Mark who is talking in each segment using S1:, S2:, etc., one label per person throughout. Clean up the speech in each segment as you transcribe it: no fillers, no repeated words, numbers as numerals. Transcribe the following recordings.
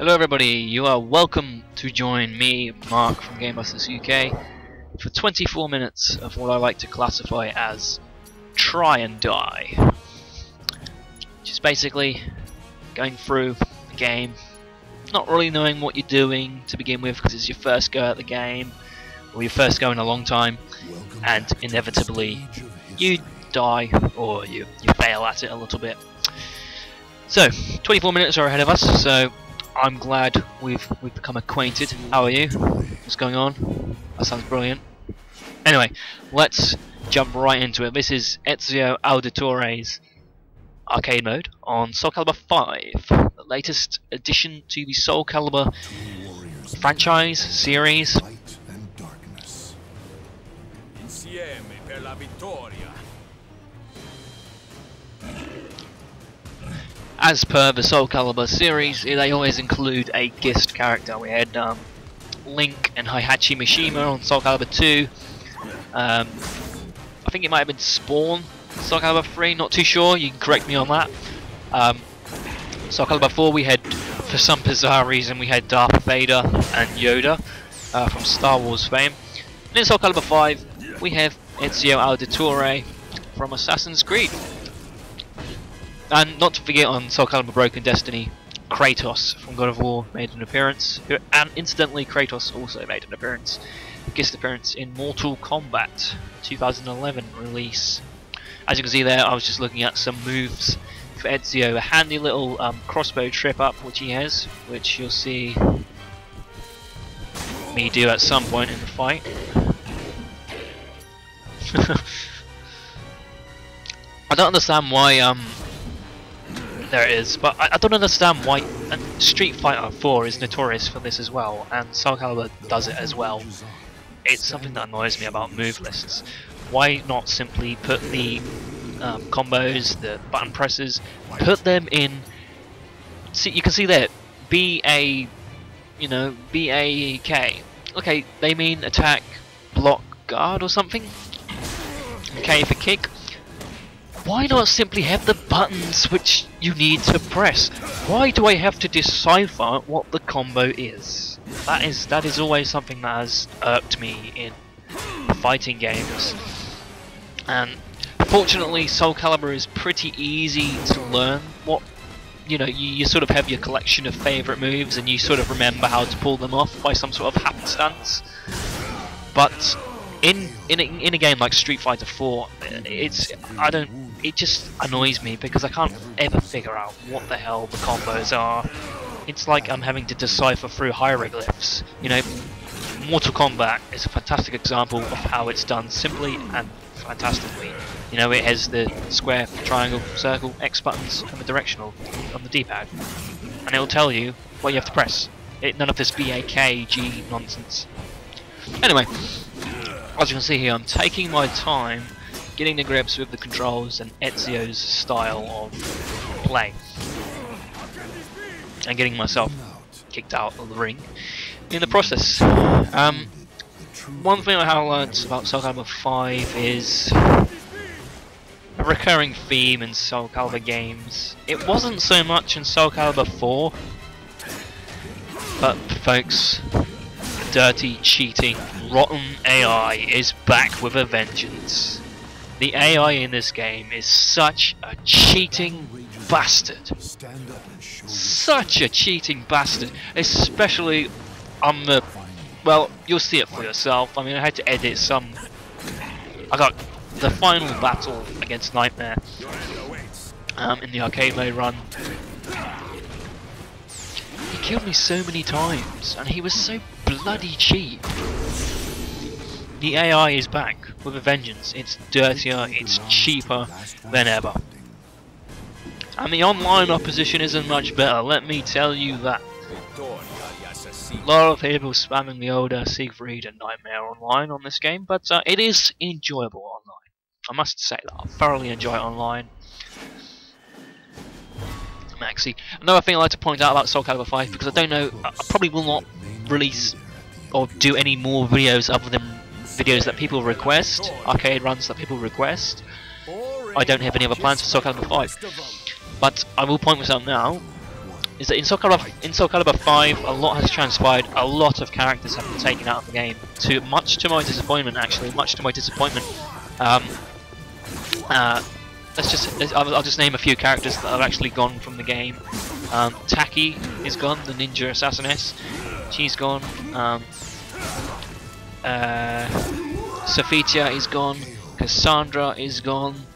S1: Hello everybody, you are welcome to join me, Mark from Gamebusters UK, for 24 minutes of what I like to classify as try and die. Which is basically going through the game, not really knowing what you're doing to begin with because it's your first go at the game, or your first go in a long time, and inevitably you die or you fail at it a little bit. So, 24 minutes are ahead of us, so I'm glad we've become acquainted. How are you? What's going on? That sounds brilliant. Anyway, let's jump right into it. This is Ezio Auditore's arcade mode on Soul Calibur 5, the latest addition to the Soul Calibur franchise series.
S2: Insieme per la vittoria.
S1: As per the Soul Calibur series, they always include a guest character. We had Link and Heihachi Mishima on Soul Calibur 2. I think it might have been Spawn, Soul Calibur 3, not too sure, you can correct me on that. Soul Calibur 4 we had, for some bizarre reason, we had Darth Vader and Yoda from Star Wars fame. And in Soul Calibur 5 we have Ezio Auditore from Assassin's Creed. And not to forget, on Soul Calibur Broken Destiny, Kratos from God of War made an appearance, and incidentally Kratos also made an appearance, a guest appearance in Mortal Kombat 2011 release. As you can see there, I was just looking at some moves for Ezio, a handy little crossbow trip up which he has, which you'll see me do at some point in the fight. I don't understand why there it is, but I don't understand why Street Fighter 4 is notorious for this as well, and Soul Calibur does it as well. It's something that annoys me about move lists. Why not simply put the combos, the button presses, put them in. See, you can see there, B-A, you know, B-A-K. Okay, they mean attack, block, guard or something. K for kick. Why not simply have the buttons which you need to press? Why do I have to decipher what the combo is? That is always something that has irked me in fighting games. And fortunately Soul Calibur is pretty easy to learn. What, you know, you sort of have your collection of favourite moves and you sort of remember how to pull them off by some sort of happenstance. But in a game like Street Fighter 4, it just annoys me because I can't ever figure out what the hell the combos are. It's like I'm having to decipher through hieroglyphs. You know, Mortal Kombat is a fantastic example of how it's done simply and fantastically. You know, it has the square, triangle, circle, X buttons and the directional on the D-pad, and it'll tell you what you have to press. None of this BAKG nonsense. Anyway, as you can see here, I'm taking my time getting the grips with the controls and Ezio's style of play, and getting myself kicked out of the ring in the process. One thing I have learnt about Soul Calibur 5 is a recurring theme in Soul Calibur games. It wasn't so much in Soul Calibur 4, but folks, the dirty, cheating, rotten AI is back with a vengeance. The AI in this game is such a cheating bastard. Such a cheating bastard. Especially on the... well, you'll see it for yourself. I mean, I had to edit some... I got the final battle against Nightmare in the arcade mode run. He killed me so many times, and he was so bloody cheap. The AI is back with a vengeance. It's dirtier, it's cheaper than ever. And the online opposition isn't much better, let me tell you that. A lot of people spamming the older Siegfried and Nightmare online on this game, but it is enjoyable online. I must say that, I thoroughly enjoy it online. Maxi. Another thing I'd like to point out about Soul Calibur 5, because I don't know, I probably will not release or do any more videos other than videos that people request, arcade runs that people request. I don't have any other plans for Soul Calibur 5. But I will point this out now, is that in Soul Calibur 5, a lot has transpired. A lot of characters have been taken out of the game. Much to my disappointment, actually. Much to my disappointment. I'll just name a few characters that have actually gone from the game. Taki is gone, the ninja assassiness. She's gone. Sophitia is gone. Cassandra is gone.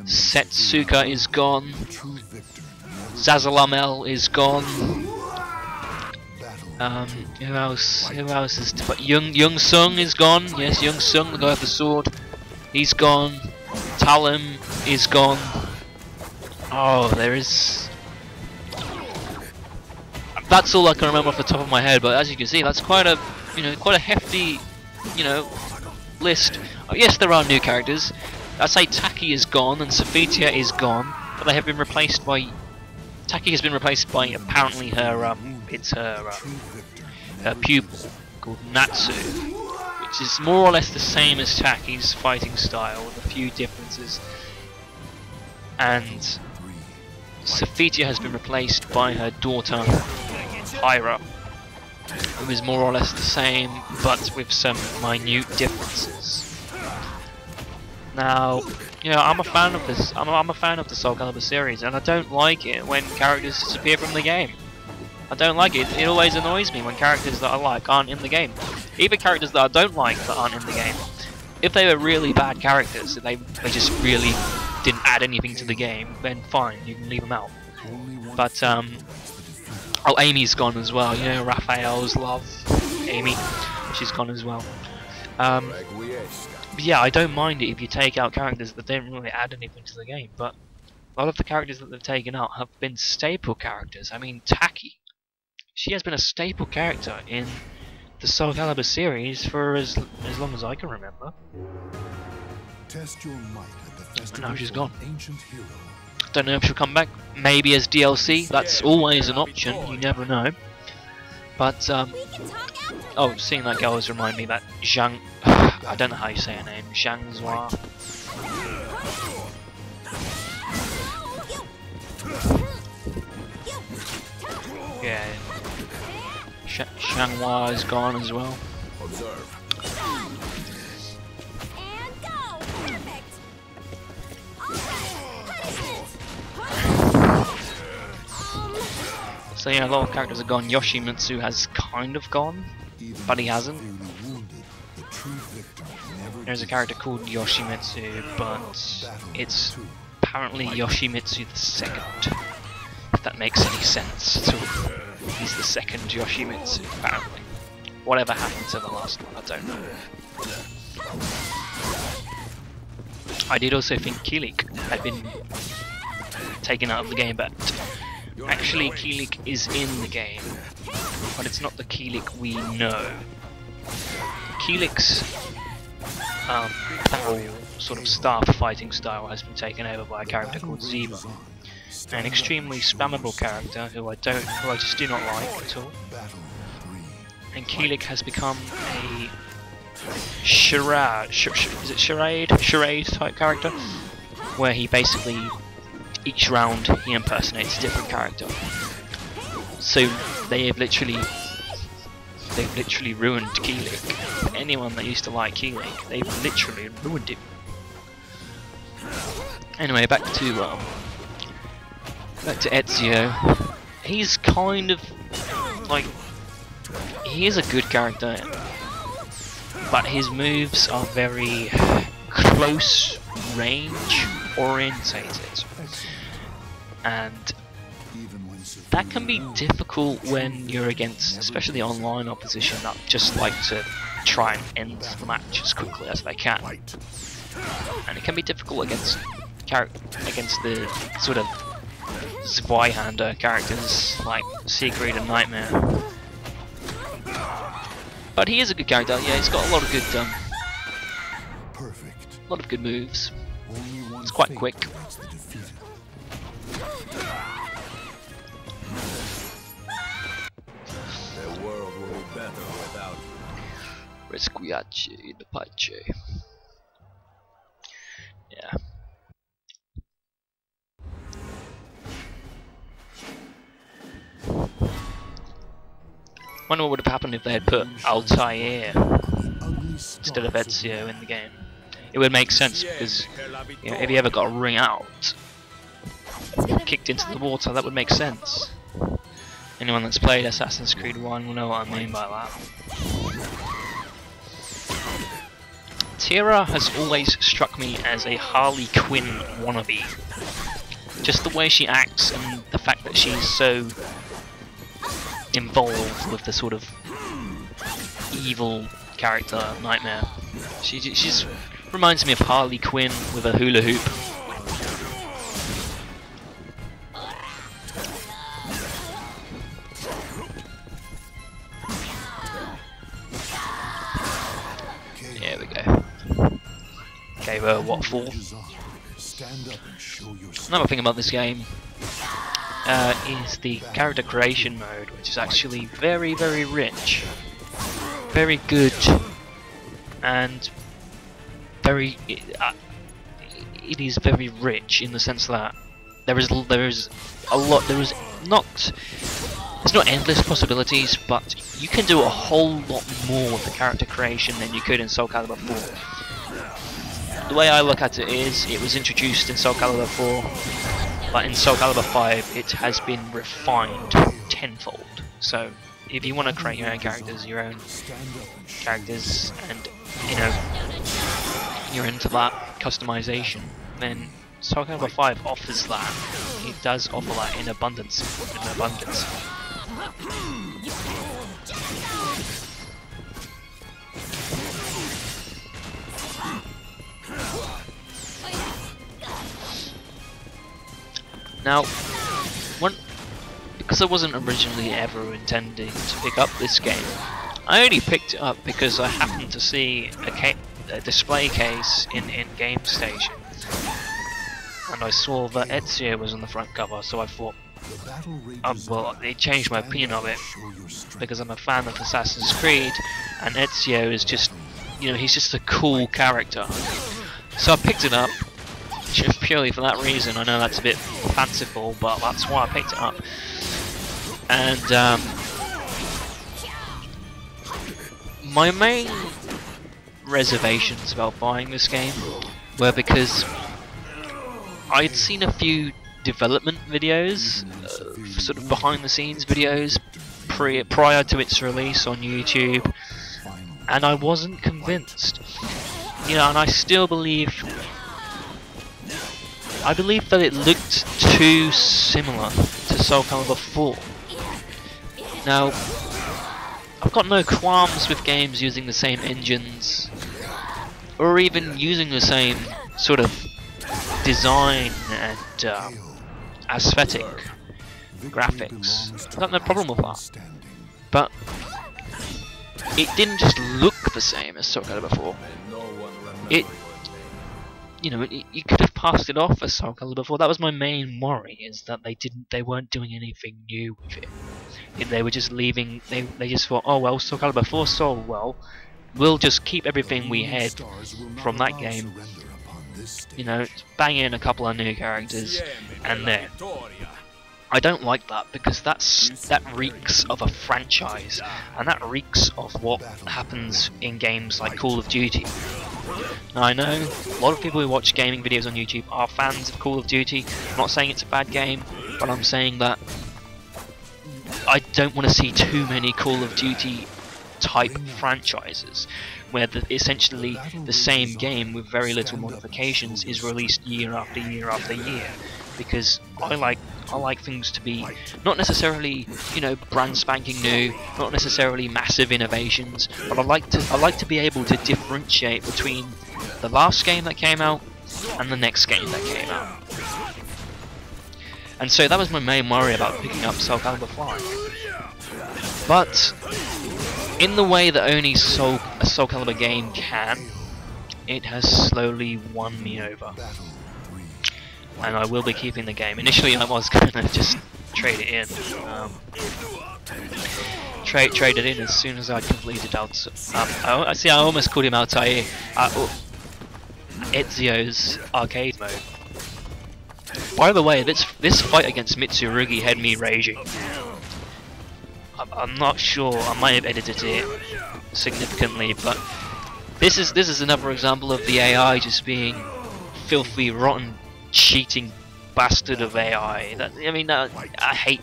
S1: Setsuka is gone. Zazalamel is gone. Who else? Who else is? But Young Sung is gone. Yes, Young Sung, the guy with the sword. He's gone. Talim is gone. Oh, there is. That's all I can remember off the top of my head. But as you can see, that's quite a hefty, list. Oh, yes, there are new characters. I'd say Taki is gone and Sophitia is gone, but they have been replaced by. Taki has been replaced by apparently her her pupil called Natsu, which is more or less the same as Taki's fighting style with a few differences. And Sophitia has been replaced by her daughter Hyra, who is more or less the same but with some minute differences. Now, I'm a fan of this. I'm a fan of the Soul Calibur series, and I don't like it when characters disappear from the game. I don't like it. It always annoys me when characters that I like aren't in the game. Even characters that I don't like that aren't in the game. If they were really bad characters, if they just really didn't add anything to the game, then fine, you can leave them out. But oh, Amy's gone as well. Raphael's love, Amy, she's gone as well. But yeah, I don't mind it if you take out characters that don't really add anything to the game, but a lot of the characters that they've taken out have been staple characters. I mean, Taki, she has been a staple character in the Soul Calibur series for as long as I can remember.
S3: Test your might at the festival.
S1: And now she's gone.
S3: Ancient hero.
S1: Don't know if she'll come back. Maybe as DLC. That's always an option. You never know. But oh, seeing that girl has reminded me that Zhang. I don't know how you say her name. Zhang Zhua. Yeah. Shanghua is gone as well.
S2: Observe.
S4: And go! Perfect!
S1: So yeah, a lot of characters are gone. Yoshimitsu has kind of gone, but he hasn't. There's a character called Yoshimitsu, but it's apparently Yoshimitsu the second. If that makes any sense at all. He's the second Yoshimitsu, apparently. Whatever happened to the last one, I don't know. I did also think Kilik had been taken out of the game, but actually Kilik is in the game, but it's not the Kilik we know. Kilik's whole sort of staff fighting style has been taken over by a character called Ziba, an extremely spammable character who I just do not like at all. And Kilik has become a charade type character, where he basically each round he impersonates a different character. So they've literally ruined Kilik. Anyone that used to like Kilik, they've literally ruined him. Anyway, back to Ezio. He's kind of like, he is a good character, but his moves are very close range orientated, and that can be difficult when you're against, especially online opposition that just like to try and end the match as quickly as they can. And it can be difficult against the sort of Zweihander characters like Siegfried and Nightmare. But he is a good character. Yeah, he's got a lot of good moves. It's quite quick.
S2: The world will be better without you.
S1: Resquiace in the pace. Yeah. Wonder what would have happened if they had put Altair
S3: Ugly
S1: instead of
S3: scars
S1: Ezio in the game. It would make sense because if he ever got a ring out, kicked into the water, that would make sense. Anyone that's played Assassin's Creed 1 will know what I mean by that. Tira has always struck me as a Harley Quinn wannabe. Just the way she acts and the fact that she's so involved with the sort of evil character Nightmare. She just reminds me of Harley Quinn with a hula hoop. There we go. Gave her what for? Another thing about this game is the character creation mode, which is actually very, very rich, very good, and very. It is very rich in the sense that there is a lot. There is not. It's not endless possibilities, but you can do a whole lot more with the character creation than you could in Soul Calibur 4. The way I look at it is, it was introduced in Soul Calibur 4, but in Soul Calibur 5 it has been refined tenfold. So if you want to create your own characters, and you know you're into that customization, then Soul Calibur 5 offers that. It does offer that in abundance. Now, because I wasn't originally ever intending to pick up this game, I only picked it up because I happened to see a display case in Game Station, and I saw that Ezio was on the front cover, so I thought, well, it changed my opinion of it, because I'm a fan of Assassin's Creed, and Ezio is just, you know, he's just a cool character. So I picked it up, just purely for that reason. I know that's a bit fanciful, but that's why I picked it up. And my main reservations about buying this game were because I'd seen a few development videos, sort of behind the scenes videos prior to its release on YouTube, and I wasn't convinced. You know, and I still believe that it looked too similar to Soul Calibur 4. Now, I've got no qualms with games using the same engines, or even using the same sort of design and aesthetic graphics. I've got no problem with that. But it didn't just look the same as Soul Calibur 4. It, you know, you could have passed it off as Soul Calibur 4. That was my main worry, is that they weren't doing anything new with it. They were just leaving. They just thought, oh well, Soul Calibur 4 sold well. We'll just keep everything we had from that game. You know, bang in a couple of new characters, and there. I don't like that, because that reeks of a franchise, and that reeks of what happens in games like Call of Duty. Now I know a lot of people who watch gaming videos on YouTube are fans of Call of Duty. I'm not saying it's a bad game, but I'm saying that I don't want to see too many Call of Duty type franchises where essentially the same game with very little modifications is released year after year after year, because I like things to be not necessarily, you know, brand spanking new, not necessarily massive innovations, but I like to be able to differentiate between the last game that came out and the next game that came out. And so that was my main worry about picking up Soul Calibur 5. But in the way that only a Soul Calibur game can, it has slowly won me over. And I will be keeping the game. Initially I was going to just trade it in. Trade it in as soon as I completed I almost called him Altair. Ezio's arcade mode. By the way, this fight against Mitsurugi had me raging. I'm not sure. I might have edited it significantly, but this is another example of the AI just being filthy, rotten, cheating bastard of AI. I hate.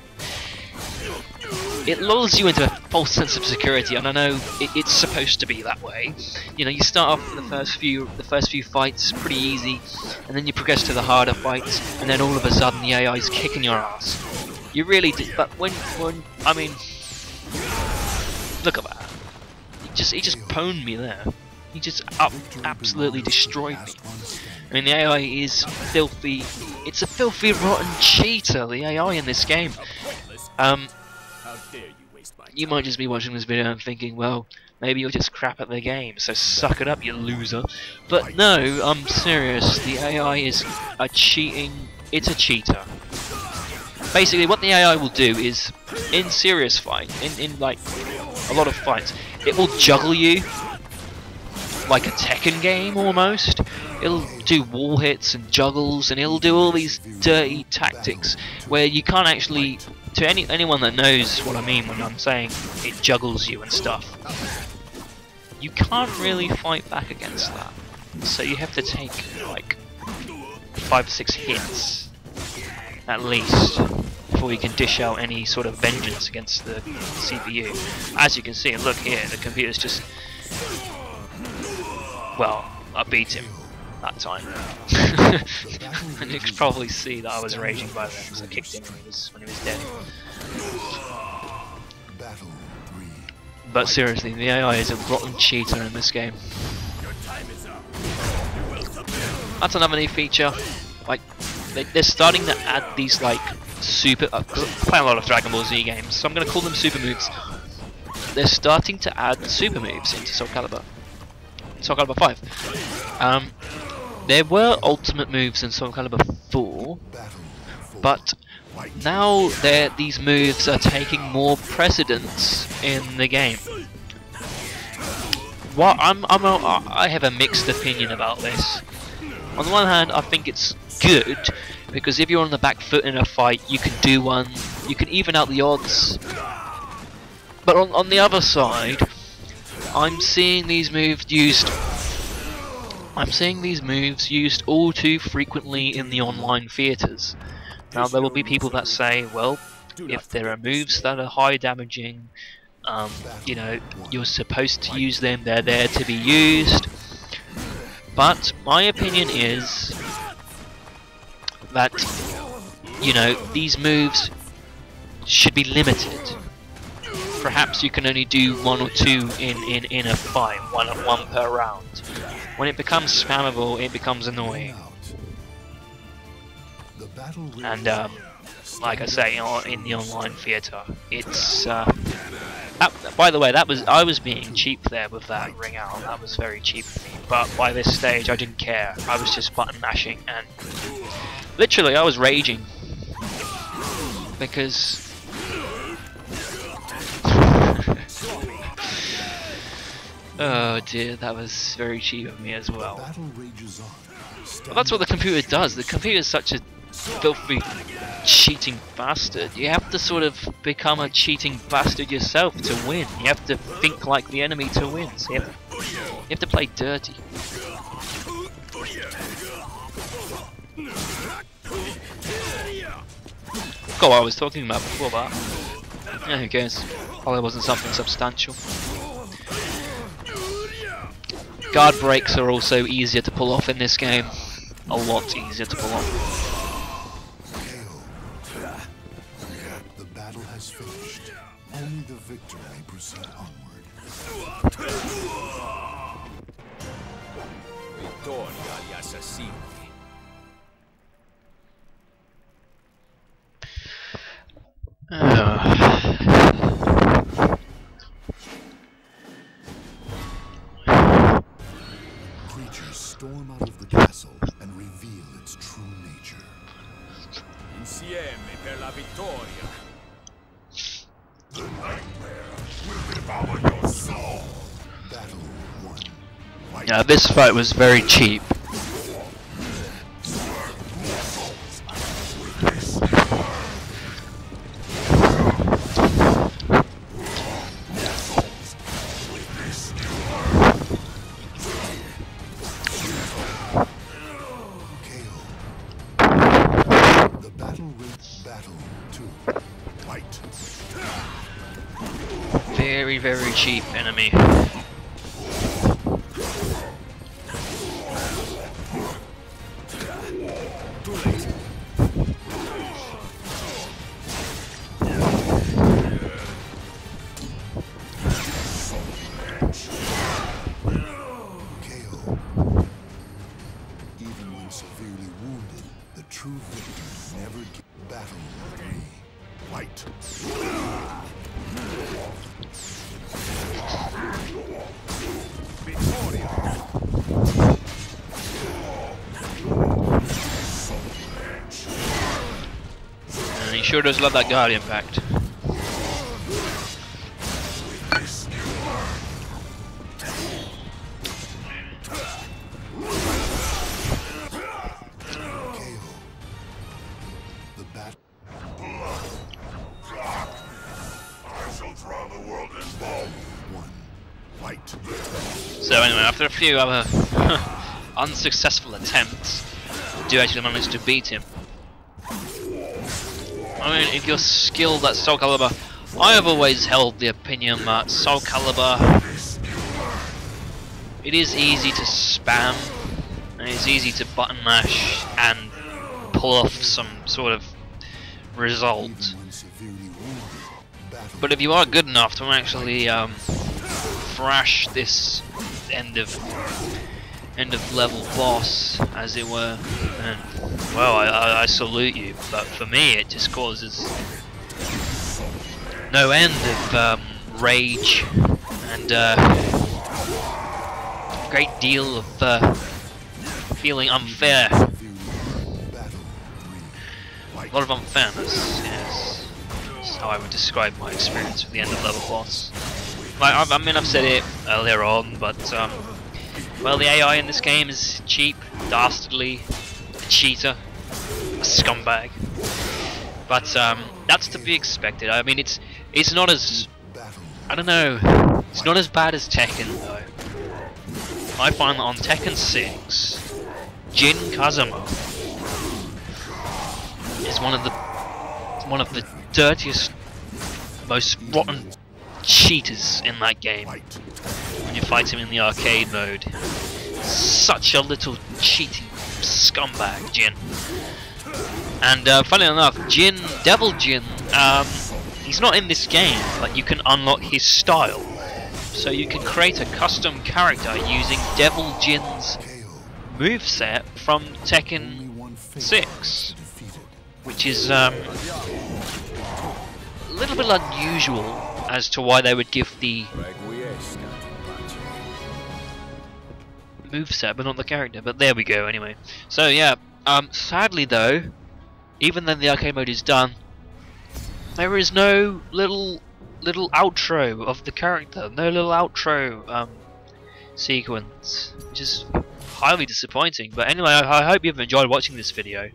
S1: It lulls you into a false sense of security, and I know it's supposed to be that way. You know, you start off with the first few fights pretty easy, and then you progress to the harder fights, and then all of a sudden the AI is kicking your ass. You really do, but when I mean, look at that. He just pwned me there. He just absolutely destroyed me. I mean, the AI is filthy. It's a filthy, rotten cheater. The AI in this game. You might just be watching this video and thinking, well, maybe you're just crap at the game, so suck it up, you loser. But no, I'm serious. The AI is a cheating. It's a cheater. Basically, what the AI will do is, in serious fight, in like a lot of fights, it will juggle you like a Tekken game almost. It'll do wall hits and juggles, and it'll do all these dirty tactics where you can't actually. To anyone that knows what I mean when I'm saying it juggles you and stuff, you can't really fight back against that. So you have to take like 5 or 6 hits at least before you can dish out any sort of vengeance against the CPU. As you can see, and look here, the computer's just, well, I beat him that time. And you could probably see that I was raging by then because I kicked him when he was dead. But seriously, the AI is a rotten cheater in this game. That's another new feature. Like, they're starting to add these like super. I play a lot of Dragon Ball Z games, so I'm going to call them super moves. They're starting to add super moves into Soul Calibur. Soul Calibur 5. There were ultimate moves in Soul Calibur 4, but now these moves are taking more precedence in the game. I have a mixed opinion about this. On the one hand, I think it's good because if you're on the back foot in a fight, you can do one, you can even out the odds. But on the other side, I'm seeing these moves used all too frequently in the online theatres. Now there will be people that say, well, if there are moves that are high damaging, you know, you're supposed to use them, they're there to be used. But my opinion is that, you know, these moves should be limited. Perhaps you can only do 1 or 2 in a fight, one per round. When it becomes spammable, it becomes annoying. And like I say, in the online theatre, it's. By the way, I was being cheap there with that ring out. That was very cheap of me. But by this stage, I didn't care. I was just button mashing, and literally, I was raging because. Oh dear, that was very cheap of me as well. Well, that's what the computer does. The computer is such a filthy, cheating bastard. You have to sort of become a cheating bastard yourself to win. You have to think like the enemy to win. So you have to play dirty. Forgot what I was talking about before that. Yeah, who cares? Probably wasn't something substantial. Guard breaks are also easier to pull off in this game. A lot easier to pull off.
S3: The battle has finished. Only the victor may proceed onward.
S2: Vittoria agli assassini.
S3: Creatures storm out of the castle and reveal its true nature.
S2: Insieme per la vittoria.
S3: The nightmare will devour your soul. Battle 1.
S1: Yeah, this fight was very cheap. very, very cheap enemy.
S3: True victor never get battle 3. Fight.
S1: And he sure does love that Guardian Pact. So anyway, after a few other unsuccessful attempts, we do actually manage to beat him. I mean, if you're skilled at Soul Calibur, I have always held the opinion that Soul Calibur, it is easy to spam, and it's easy to button mash and pull off some sort of result. But if you are good enough to actually thrash this end of level boss, as it were, and well, I salute you. But for me, it just causes no end of rage and a great deal of feeling unfair. A lot of unfairness, yes. That's how I would describe my experience with the end of level boss. Like, I mean, I've said it earlier on, but well, the AI in this game is cheap, dastardly, a cheater, a scumbag. But that's to be expected. I mean, it's not as, I don't know, it's not as bad as Tekken though. I find that on Tekken 6, Jin Kazama is one of the dirtiest, most rotten cheaters in that game. When you fight him in the arcade mode, such a little cheating scumbag, Jin. And funny enough, Devil Jin, he's not in this game, but you can unlock his style. So you can create a custom character using Devil Jin's moveset from Tekken 6, which is a little bit unusual as to why they would give the moveset but not the character, but there we go anyway. So yeah, sadly though, even though the arcade mode is done, there is no little outro of the character, no little outro sequence, which is highly disappointing. But anyway, I hope you've enjoyed watching this video.